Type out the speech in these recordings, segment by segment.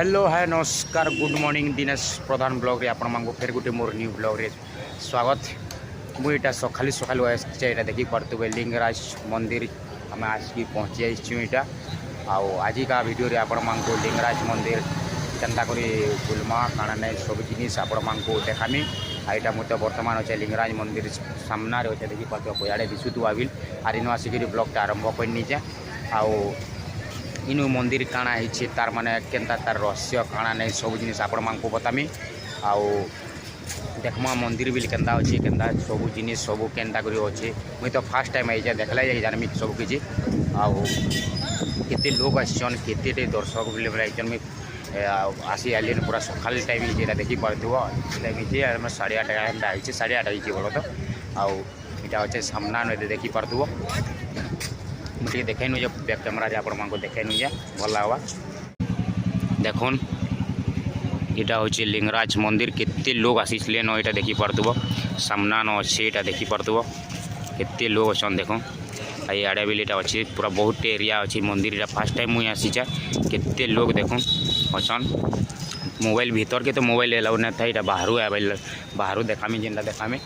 Hello है नमस्कार good morning Dinesh प्रधान blog रे आपण मांगो फिर गुटे मोर न्यू ब्लॉग रे स्वागत। मुझे सकाली सकालू आसा देखी पारे लिंगराज मंदिर आम आसिक पहुँची जाइटा आज का वीडियो रे आपण मांगो लिंगराज मंदिर केन्ता करी बुलमा काଣା नहीं सब जिनिस आपण मांगो देखामी। आईटा मुझे बर्तमान अच्छे लिंगराज मंदिर सामना अच्छे देखी पार्थ पयाड़े दिशुतु आबिल आर इन आसिक ब्लॉगटा आरंभ करनीचे इनु मंदिर काଣା है तार माने केन्ता तार रहस्य काଣା नहीं सब जिनिस आपण मांको बतामी आउ देखमा मंदिर भी केन्ता अच्छी केन्ता सब जिनिस सब केन्ता करी अच्छे मुई तो फास्ट टाइम आई देखला जाए जानमी सब किसी आउ केते लोग आसन केते दर्शक बोले आसी आलिए पूरा सकाल टाइम ये देखी पार्थ्व टाइम 8:30 एंता 8:30 बोल तो आउ इटा अच्छे सामना देखी पार्थ्व मुझे देखे नुजे बैक कैमरा आप देखे नुजे भल लगा देखुन यहाँ हूँ लिंगराज मंदिर केते लोग आसीले न यहाँ देखी पार्थ्व सामना न अच्छे यहाँ देखी पार्थ्व केते लोग अच्छा देख आड़े भी यहाँ अच्छे पूरा बहुत एरिया अच्छी मंदिर फास्ट टाइम मुझे आसीचे केते लोग देखुन अच्छा मोबाइल भीतर के तो मोबाइल एलाउ नहीं था यहाँ बाहर देखामी जेनटा देखामी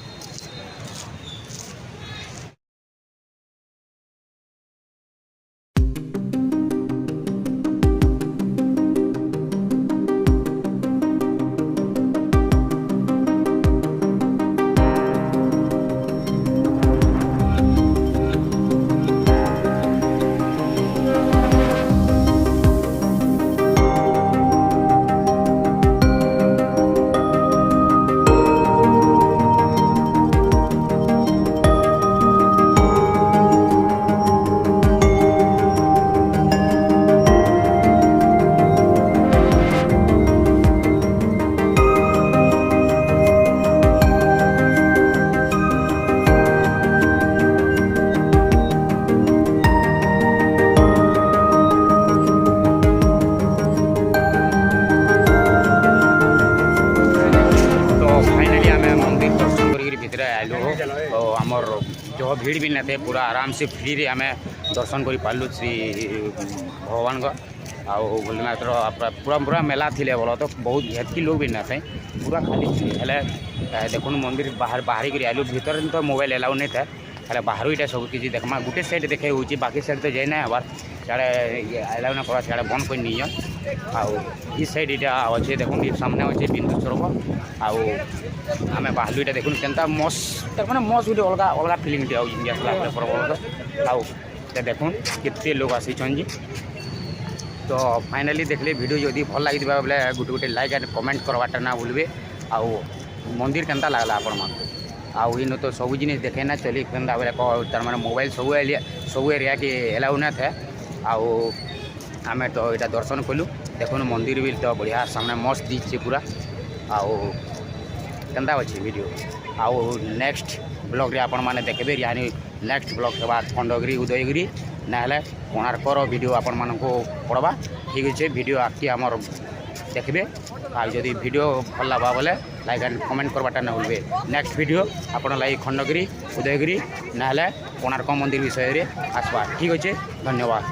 आमर जो भीड़ भी नहीं थे पूरा आराम से फ्री रे आम दर्शन कर पार्लु श्री भगवान को भोलेनाथ पूरा पूरा मेला थिले बोलो तो बहुत हेतकी लोग भी नहीं थे पूरा खाली हेले देखुन मंदिर बाहर बाहर आलु भीतर तो मोबाइल एलाउ नहीं था हेले बाहर इटा सब किसी देखमा गोटे साइड देखे हो बाकी साइड तो जाए ना हबार सियाड़े एलाउ ना करा सियाड़े बंद कर नहीं इस साइड इटा अच्छे देखुन सामने अच्छे बिंदु स्वरूप आम बाहर इटा देखुन केन्ता मस्त मैंने मस्त गोटे अलग अलग फिलिंग टे आउ देखुन केते लोग आसी जी तो फाइनाली देखले वीडियो जदि भल लगी बोले गोटे गोटे लाइक एंड कमेंट करवाटा ना भूलबे आउ मंदिर केन्ता लागला आपण मान आउ इन तो सब जिन देखे ना चली केन्ता बोले तार माने मोबाइल सब एरिया के एलाउ ना थे आउ आम तो यहाँ दर्शन कलु देखुन मंदिर भी तो बढ़िया सामने मस्त दिखे पूरा आउ केन्ता अच्छे वीडियो आउ नेक्स्ट ब्लॉग रे आपण माने देखबे यानी नेक्स्ट ब्लॉग हेबा खंडगिरी उदयगिरी ना कोणार्कर वीडियो आपण मानको पड़वा ठीक अच्छे वीडियो आके आमर देखबे आ जदि वीडियो भल लगा बोले लाइक एंड कमेंट करवाटा ना भूलबे नेक्स्ट वीडियो आपण लाइक खंडगिरी उदयगिरी ना कोणार्क मंदिर विषय रे आसवा ठीक अच्छे धन्यवाद।